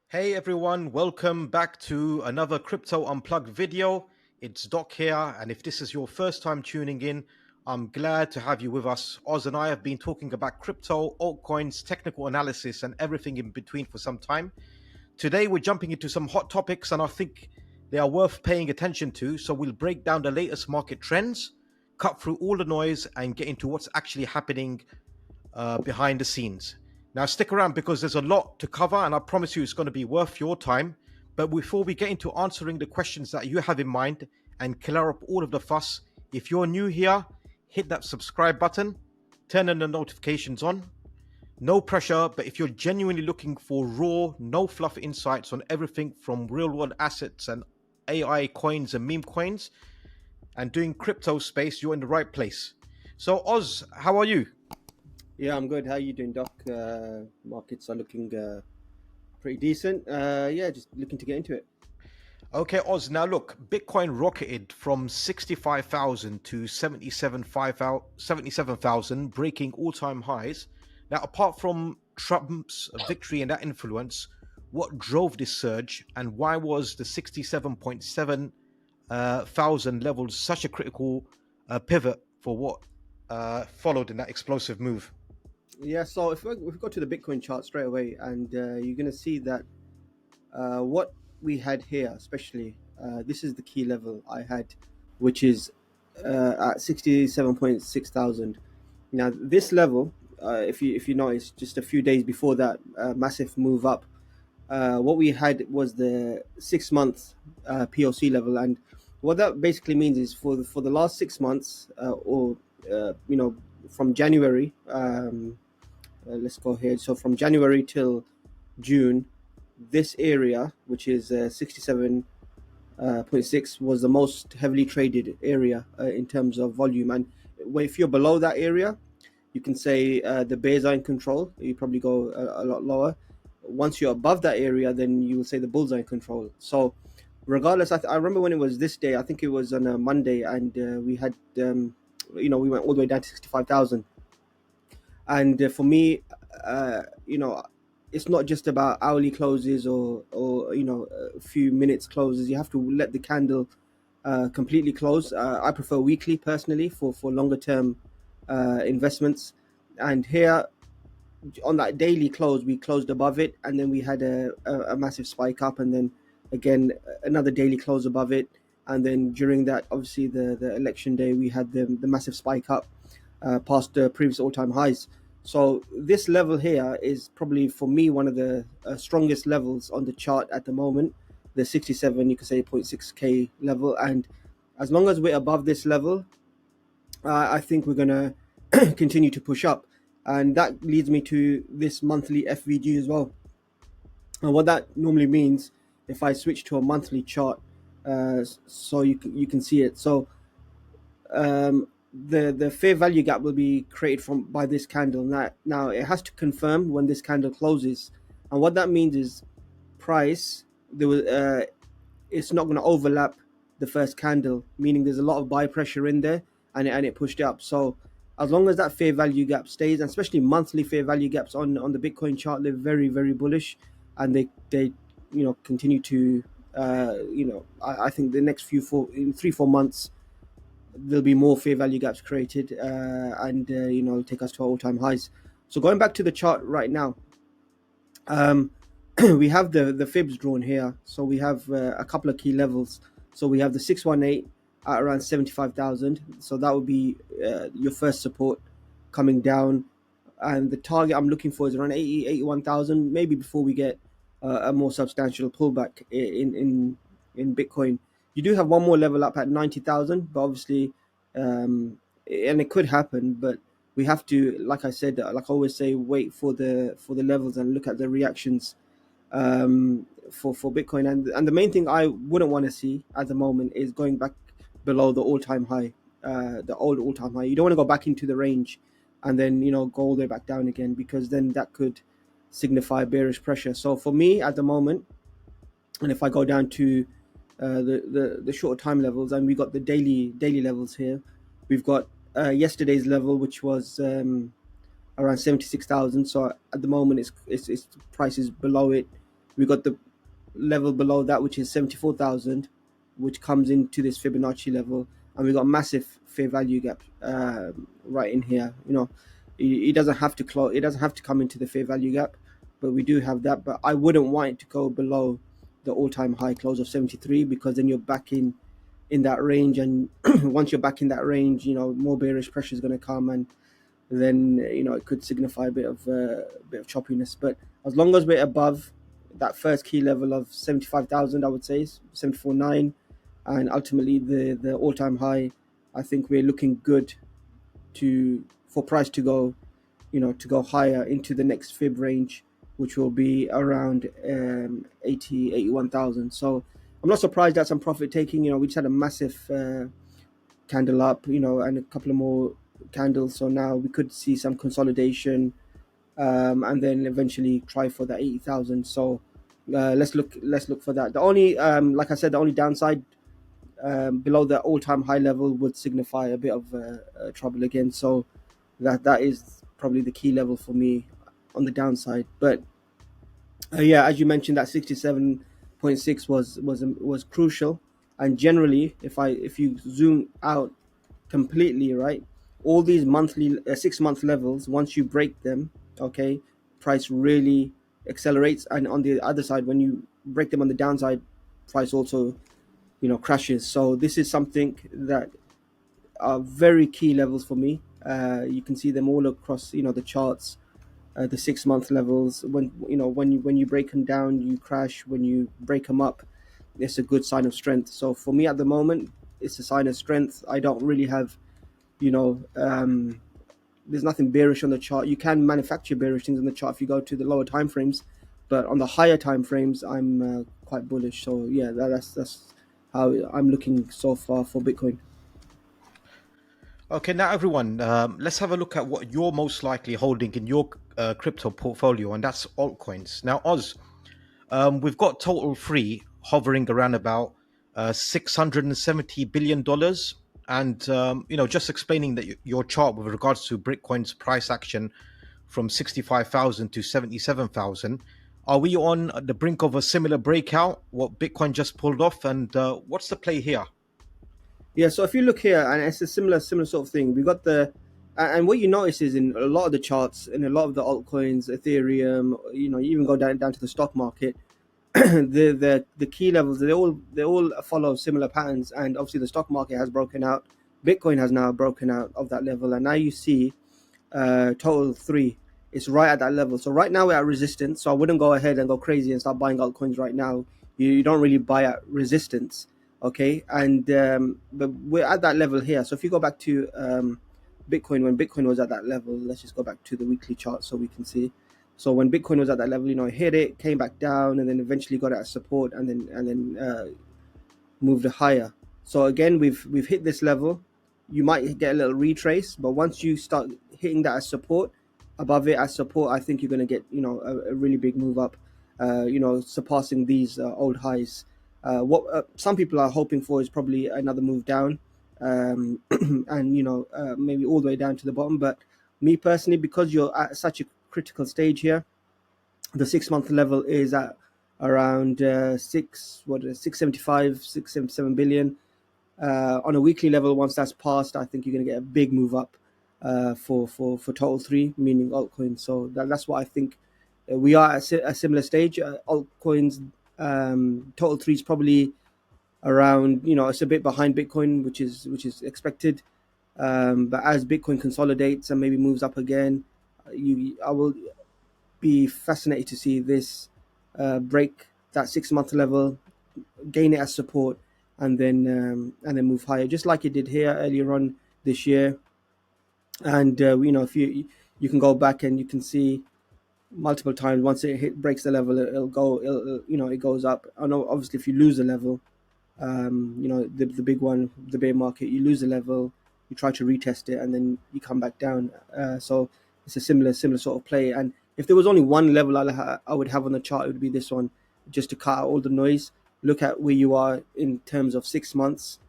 Hey everyone, welcome back to another Crypto Unplugged video. It's Doc here, and if this is your first time tuning in, I'm glad to have you with us. Oz and I have been talking about crypto, altcoins, technical analysis, and everything in between for some time. Today, we're jumping into some hot topics, and I think they are worth paying attention to. So, we'll break down the latest market trends, cut through all the noise, and get into what's actually happening behind the scenes. Now, stick around because there's a lot to cover, and I promise you it's going to be worth your time. But before we get into answering the questions that you have in mind and clear up all of the fuss, if you're new here, hit that subscribe button, turn on the notifications on. No pressure, but if you're genuinely looking for raw, no fluff insights on everything from real world assets and AI coins and meme coins and doing crypto space, you're in the right place. So, Oz, how are you? Yeah, I'm good. How you doing, Doc? Markets are looking pretty decent. Yeah, just looking to get into it. Okay, Oz. Now look, Bitcoin rocketed from 65,000 to 77,000, breaking all-time highs. Now, apart from Trump's victory and that influence, what drove this surge, and why was the 67.7 thousand levels such a critical pivot for what followed in that explosive move? Yeah, so if we go to the Bitcoin chart straight away, and you're gonna see that what we had here, especially this is the key level I had, which is at 67.6 thousand. Now this level, if you notice, just a few days before that massive move up, what we had was the 6 month POC level, and what that basically means is for the last 6 months, or from January. Let's go here. So from January till June, this area, which is 67.6, was the most heavily traded area in terms of volume. And if you're below that area, you can say the bears are in control. You probably go a lot lower. Once you're above that area, then you will say the bulls are in control. So regardless, I remember when it was this day, I think it was on a Monday, and we had we went all the way down to 65,000. And for me, it's not just about hourly closes or a few minutes closes. You have to let the candle completely close. I prefer weekly personally for longer term investments. And here on that daily close, we closed above it, and then we had a massive spike up, and then again another daily close above it, and then during that, obviously the election day, we had the massive spike up past the previous all-time highs. So this level here is probably for me one of the strongest levels on the chart at the moment, the 67, you could say 0.6k level. And as long as we're above this level, I think we're gonna continue to push up, and that leads me to this monthly FVG as well. And what that normally means, if I switch to a monthly chart, so you can see it. So the fair value gap will be created from by this candle. Now it has to confirm when this candle closes, and what that means is price there was it's not going to overlap the first candle, meaning there's a lot of buy pressure in there, and it pushed up. So as long as that fair value gap stays, and especially monthly fair value gaps on the Bitcoin chart, they're very very bullish, and they continue to I think the next in 3-4 months there'll be more fair value gaps created, and take us to all-time highs. So going back to the chart right now, um, we have the fibs drawn here. So we have a couple of key levels. So we have the 618 at around 75,000. So that would be your first support coming down, and the target I'm looking for is around 81,000, maybe before we get a more substantial pullback in Bitcoin. You do have one more level up at 90,000, but obviously, and it could happen, but we have to, like I said, like I always say, wait for the levels and look at the reactions for Bitcoin. And the main thing I wouldn't want to see at the moment is going back below the all-time high, the old all-time high. You don't want to go back into the range and then go all the way back down again, because then that could signify bearish pressure. So for me at the moment, and if I go down to the shorter time levels, and we got the daily levels here, we've got yesterday's level, which was around 76,000. So at the moment, it's prices below it. We got the level below that, which is 74,000, which comes into this Fibonacci level, and we got a massive fair value gap right in here. It doesn't have to close. It doesn't have to come into the fair value gap, but we do have that. But I wouldn't want it to go below the all-time high close of 73, because then you're back in that range, and once you're back in that range, more bearish pressure is going to come, and then it could signify a bit of choppiness. But as long as we're above that first key level of 75,000, I would say 74.9, and ultimately the all-time high, I think we're looking good for price to go higher into the next fib range, which will be around 81,000. So I'm not surprised at some profit taking. We just had a massive candle up, and a couple of more candles. So now we could see some consolidation, and then eventually try for that 80,000. So let's look for that. The only, like I said, the only downside below the all-time high level would signify a bit of trouble again. So that is probably the key level for me on the downside. But yeah, as you mentioned, that 67.6 was crucial. And generally, if you zoom out completely, right, all these monthly 6-month levels, once you break them, okay, price really accelerates. And on the other side, when you break them on the downside, price also crashes. So this is something that are very key levels for me. You can see them all across the charts. The 6-month levels, when you break them down, you crash. When you break them up, it's a good sign of strength. So for me at the moment, it's a sign of strength. I don't really have there's nothing bearish on the chart. You can manufacture bearish things on the chart if you go to the lower time frames, but on the higher time frames, I'm quite bullish. So yeah, that's how I'm looking so far for Bitcoin. Okay, now everyone, let's have a look at what you're most likely holding in your crypto portfolio, and that's altcoins. Now, Oz, we've got total free hovering around about $670 billion. And, just explaining that your chart with regards to Bitcoin's price action from 65,000 to 77,000. Are we on the brink of a similar breakout, what Bitcoin just pulled off? And what's the play here? Yeah, so if you look here, and it's a similar sort of thing. We got and what you notice is in a lot of the charts, in a lot of the altcoins, Ethereum, you even go down to the stock market, the key levels, they all follow similar patterns. And obviously the stock market has broken out. Bitcoin has now broken out of that level, and now you see total 3 is right at that level. So right now we're at resistance, so I wouldn't go ahead and go crazy and start buying altcoins right now. You don't really buy at resistance, okay? And but we're at that level here. So if you go back to Bitcoin, when Bitcoin was at that level, let's just go back to the weekly chart so we can see. So when Bitcoin was at that level, it hit it, came back down, and then eventually got at support, and then moved higher. So again, we've hit this level. You might get a little retrace, but once you start hitting that as support, above it as support, I think you're going to get a really big move up, surpassing these old highs. What some people are hoping for is probably another move down, and maybe all the way down to the bottom. But me personally, because you're at such a critical stage here, the 6-month level is at around 675, 677 billion. On a weekly level, once that's passed, I think you're going to get a big move up for total 3, meaning altcoins. So that's what I think. We are at a similar stage. Altcoins total 3 is probably around, it's a bit behind Bitcoin, which is expected. But as Bitcoin consolidates and maybe moves up again, I will be fascinated to see this break that 6-month level, gain it as support, and then move higher, just like it did here earlier on this year. And if you can go back and you can see multiple times, once it breaks the level, it'll go, it goes up. I know obviously if you lose a level, the big one, the bear market, you lose a level, you try to retest it, and then you come back down. So it's a similar sort of play. And if there was only one level I would have on the chart, it would be this one, just to cut out all the noise. Look at where you are in terms of 6 months.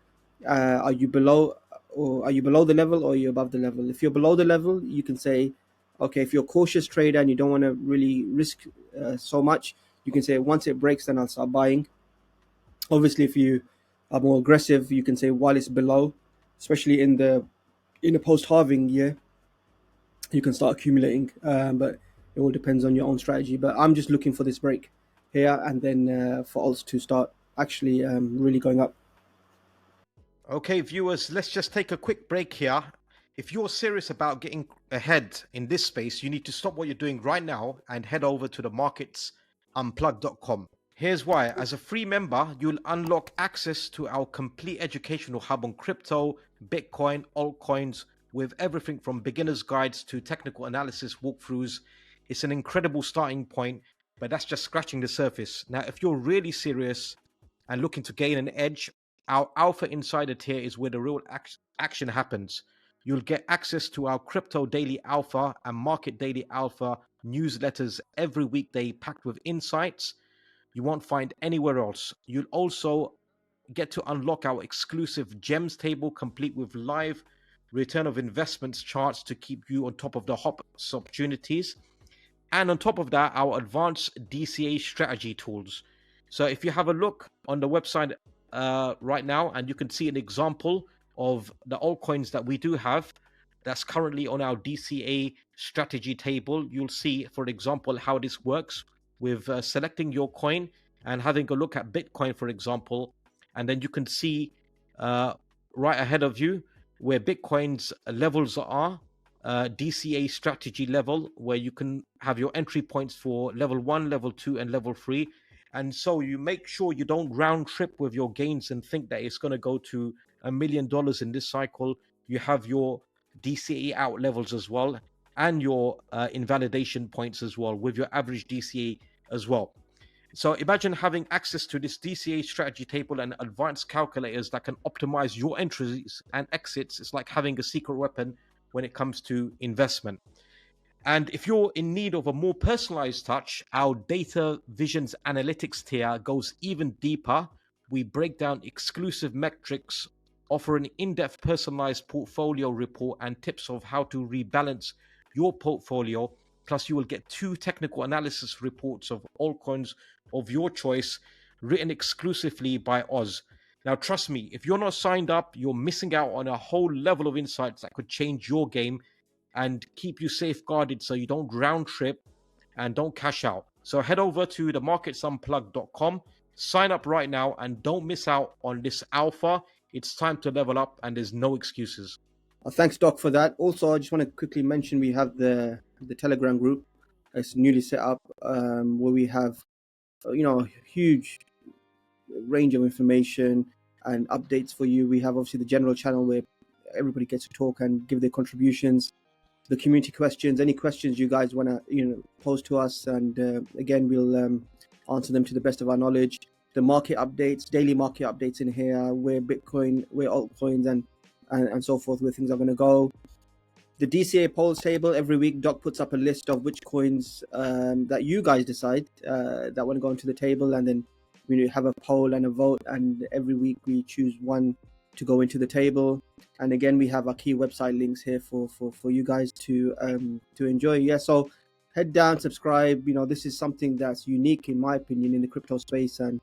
Are you below the level, or are you above the level? If you're below the level, you can say, okay, if you're a cautious trader and you don't want to really risk so much, you can say once it breaks, then I'll start buying. Obviously, if you are more aggressive, you can say while it's below, especially in a post-halving year, you can start accumulating. But it all depends on your own strategy. But I'm just looking for this break here, and then for alts to start actually really going up. Okay, viewers, let's just take a quick break here. If you're serious about getting ahead in this space, you need to stop what you're doing right now and head over to the marketsunplugged.com. Here's why. As a free member, you'll unlock access to our complete educational hub on crypto, Bitcoin, altcoins, with everything from beginner's guides to technical analysis walkthroughs. It's an incredible starting point, but that's just scratching the surface. Now, if you're really serious and looking to gain an edge, our Alpha Insider tier is where the real action happens. You'll get access to our Crypto Daily Alpha and Market Daily Alpha newsletters every weekday packed with insights you won't find anywhere else. You'll also get to unlock our exclusive gems table complete with live return of investments charts to keep you on top of the hot opportunities. And on top of that, our advanced DCA strategy tools. So if you have a look on the website right now, and you can see an example of the altcoins that we do have that's currently on our DCA strategy table, you'll see, for example, how this works with selecting your coin and having a look at Bitcoin, for example, and then you can see right ahead of you where Bitcoin's levels are, DCA strategy level, where you can have your entry points for level 1, level 2, and level 3. And so you make sure you don't round trip with your gains and think that it's going to go to $1 million in this cycle. You have your DCA out levels as well, and your invalidation points as well, with your average DCA as well. So imagine having access to this DCA strategy table and advanced calculators that can optimize your entries and exits. It's like having a secret weapon when it comes to investment. And if you're in need of a more personalized touch, our Data Visions Analytics tier goes even deeper. We break down exclusive metrics, offer an in-depth personalized portfolio report and tips of how to rebalance your portfolio. Plus, you will get 2 technical analysis reports of altcoins of your choice, written exclusively by Oz. Now, trust me, if you're not signed up, you're missing out on a whole level of insights that could change your game and keep you safeguarded so you don't round trip and don't cash out. So head over to the marketsunplugged.com, sign up right now, and don't miss out on this alpha. It's time to level up, and there's no excuses. Thanks, Doc, for that. Also, I just want to quickly mention we have the Telegram group. It's newly set up, where we have a huge range of information and updates for you. We have obviously the general channel where everybody gets to talk and give their contributions, the community questions, any questions you guys want to pose to us, and again, we'll answer them to the best of our knowledge. The market updates, daily market updates in here, where Bitcoin, where altcoins, and so forth, where things are going to go. The DCA polls table, every week Doc puts up a list of which coins that you guys decide that want to go into the table, and then we have a poll and a vote, and every week we choose one to go into the table. And again, we have our key website links here for you guys to enjoy. Yeah, so head down, subscribe. This is something that's unique, in my opinion, in the crypto space, and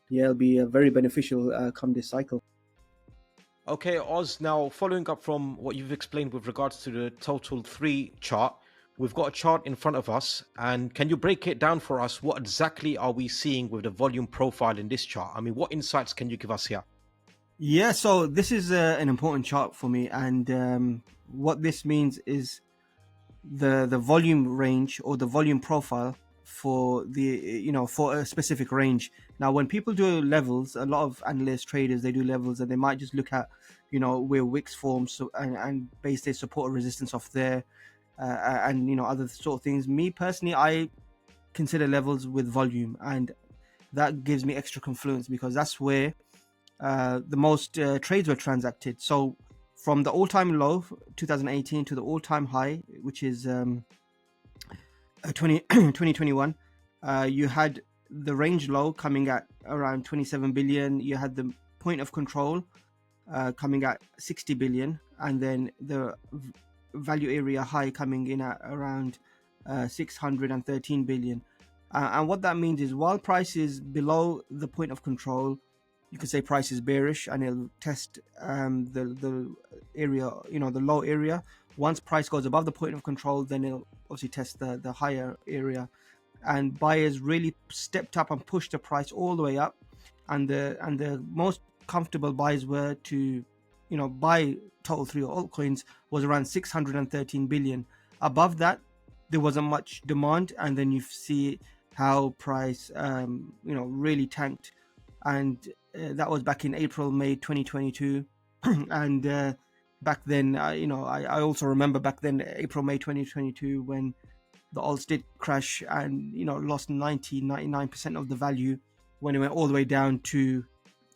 yeah, it'll be very beneficial come this cycle. Okay, Oz, now following up from what you've explained with regards to the total 3 chart, we've got a chart in front of us, and can you break it down for us? What exactly are we seeing with the volume profile in this chart? I mean, what insights can you give us here? Yeah, so this is an important chart for me, and what this means is the volume range or the volume profile for for a specific range. Now, when people do levels, a lot of analysts, traders, they do levels, and they might just look at where wicks forms, so and base their support or resistance off there, and other sort of things. Me personally, I consider levels with volume, and that gives me extra confluence because that's where the most trades were transacted. So from the all-time low 2018 to the all-time high, which is 2021, you had the range low coming at around 27 billion. You had the point of control coming at 60 billion, and then the value area high coming in at around 613 billion. And what that means is while price is below the point of control, you can say price is bearish and it'll test the area, the low area. Once price goes above the point of control, then it'll obviously test the higher area. And buyers really stepped up and pushed the price all the way up. And the most comfortable buys were to, buy total 3 altcoins was around 613 billion. Above that, there wasn't much demand, and then you see how price, really tanked, and that was back in April, May 2022, and back then, I also remember back then, April, May 2022, when the alts did crash and lost 99% of the value when it went all the way down to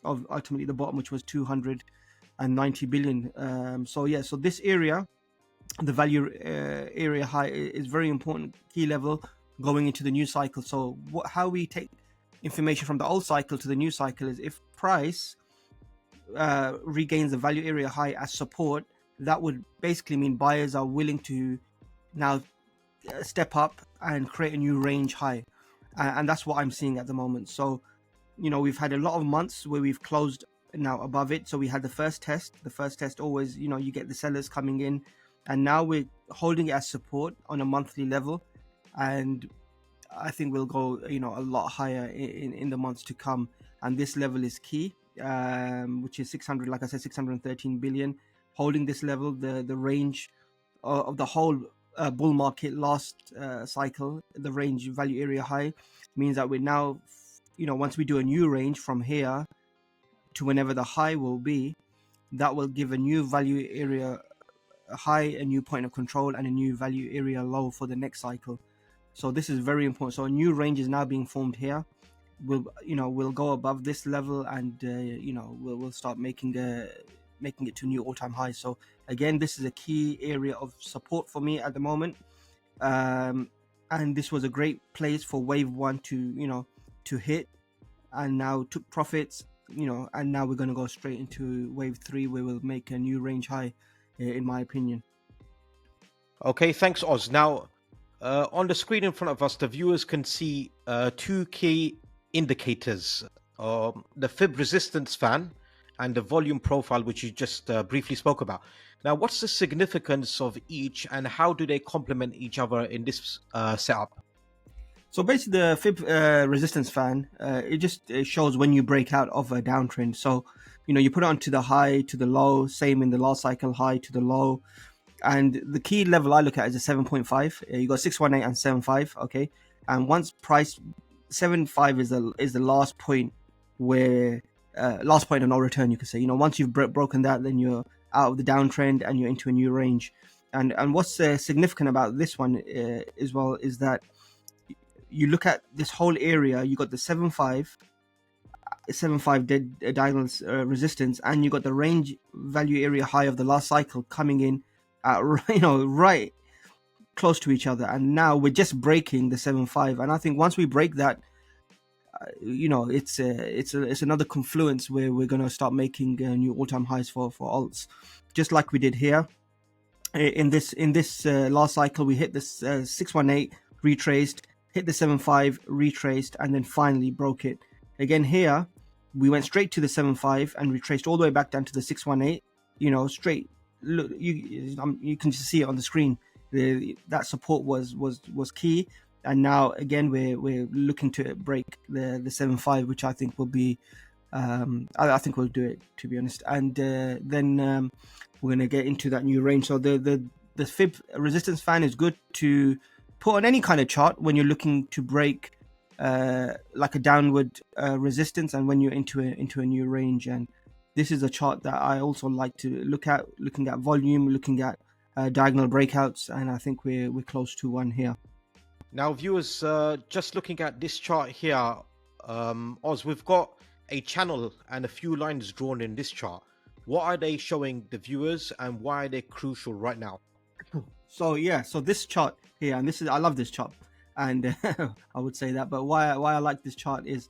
ultimately the bottom, which was 290 billion. So this area, the value area high, is very important key level going into the new cycle. So how we take information from the old cycle to the new cycle is if price regains the value area high as support, that would basically mean buyers are willing to now step up and create a new range high, and that's what I'm seeing at the moment. So we've had a lot of months where we've closed now above it. So we had the first test always, you get the sellers coming in, and now we're holding it as support on a monthly level, and I think we'll go a lot higher in the months to come. And this level is key, which is 600, like I said, 613 billion. Holding this level, the range of the whole bull market last cycle, the range value area high, means that we're now, once we do a new range from here to whenever the high will be, that will give a new value area high, a new point of control, and a new value area low for the next cycle. So this is very important. So a new range is now being formed here. We'll go above this level, and we'll start making it to new all-time highs. So again, this is a key area of support for me at the moment, and this was a great place for wave one to hit, and now took profits, and now we're going to go straight into wave three, where we'll make a new range high, in my opinion. Okay, thanks, Oz. Now, on the screen in front of us, the viewers can see two key indicators, the fib resistance fan and the volume profile, which you just briefly spoke about. Now, what's the significance of each, and how do they complement each other in this setup? So basically, the fib resistance fan, it shows when you break out of a downtrend. So, you put it onto the high, to the low, same in the last cycle, high to the low. And the key level I look at is a 7.5. You got 618 and 7.5, okay? And once price 7.5 is the last point where last point of no return, you could say. Once you've broken that, then you're out of the downtrend and you're into a new range. And what's significant about this one as well is that you look at this whole area. You got the 7.5 dead diagonal resistance, and you got the range value area high of the last cycle coming in at right close to each other. And now we're just breaking the 7.5, and I think once we break that, it's another confluence where we're going to start making new all-time highs for alts, just like we did here in this last cycle. We hit this 618, retraced, hit the 7.5, retraced, and then finally broke it again. Here we went straight to the 7.5 and retraced all the way back down to the 618, straight. Look, you can just see it on the screen. That support was key, and now again we're looking to break the 7.5, which I think will be I think we'll do it, to be honest. And then we're gonna get into that new range. So the fib resistance fan is good to put on any kind of chart when you're looking to break like a downward resistance, and when you're into a new range. And this is a chart that I also like to look at, looking at volume, looking at diagonal breakouts, and I think we're close to one here. Now, viewers, just looking at this chart here, Oz, we've got a channel and a few lines drawn in this chart. What are they showing the viewers, and why are they crucial right now? So this chart here, and I love this chart, and I would say that. But why I like this chart is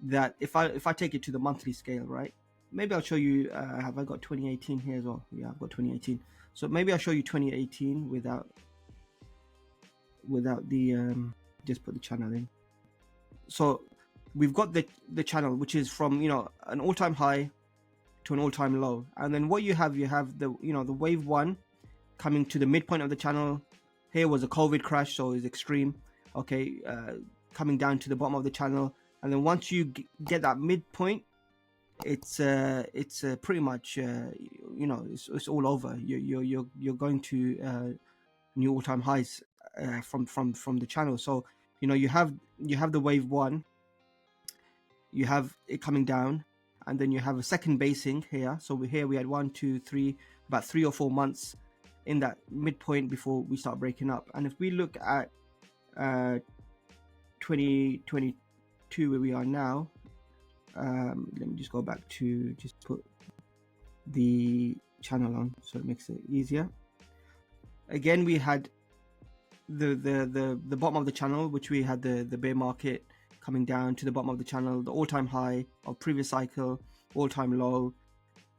that if I take it to the monthly scale, right? Maybe I'll show you. Have I got 2018 here as well? Yeah, I've got 2018. So maybe I'll show you 2018 without the just put the channel in. So we've got the channel, which is from, you know, an all-time high to an all-time low, and then what you have the, you know, the wave one coming to the midpoint of the channel. Here was a COVID crash, so it's extreme. Okay, coming down to the bottom of the channel, and then once you get that midpoint, it's pretty much you know, it's all over. You're going to new all-time highs from the channel. So you know, you have the wave one, you have it coming down, and then you have a second basing here. So here we had 1, 2, 3, about 3 or 4 months in that midpoint before we start breaking up. And if we look at 2022, where we are now, let me just go back to just put the channel on so it makes it easier. Again, we had the bottom of the channel, which we had the bear market coming down to the bottom of the channel, the all-time high of previous cycle, all-time low,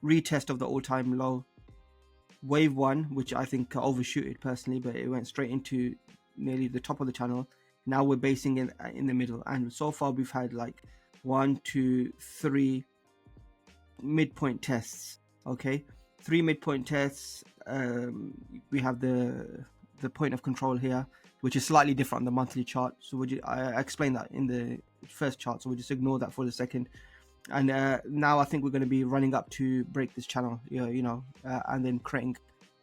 retest of the all-time low, wave one, which I think overshooted personally, but it went straight into nearly the top of the channel. Now we're basing in the middle, and so far we've had like 1, 2, 3 midpoint tests. Okay, 3 midpoint tests. We have the point of control here, which is slightly different on the monthly chart. So I explained that in the first chart, so we'll just ignore that for the second. And now I think we're going to be running up to break this channel, you know, and then creating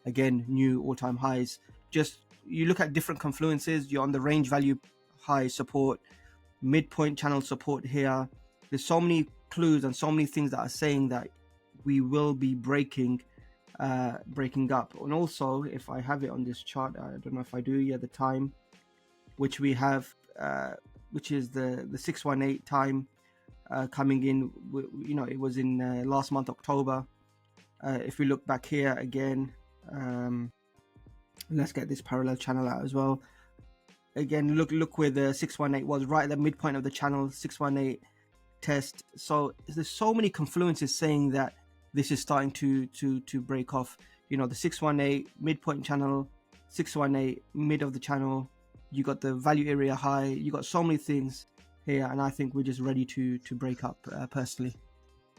again new all-time highs. Just you look at different confluences. You're on the range value high support, midpoint channel support here. There's so many clues and so many things that are saying that we will be breaking up. And also, if I have it on this chart, I don't know if I do, yeah, the time which we have, which is the 618 time coming in, you know, it was in last month October. If we look back here again, let's get this parallel channel out as well. Again, look where the 618 was, right at the midpoint of the channel, 618 test. So there's so many confluences saying that this is starting to break off. You know, the 618 midpoint channel, 618 mid of the channel, you got the value area high, you got so many things here, and I think we're just ready to break up personally.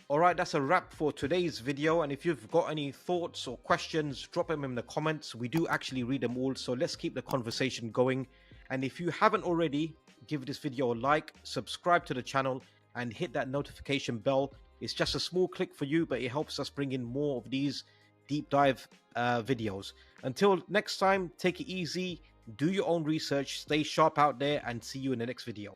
All right, that's a wrap for today's video. And if you've got any thoughts or questions, drop them in the comments. We do actually read them all, so let's keep the conversation going. And if you haven't already, give this video a like, subscribe to the channel, and hit that notification bell. It's just a small click for you, but it helps us bring in more of these deep dive videos. Until next time, take it easy, do your own research, stay sharp out there, and see you in the next video.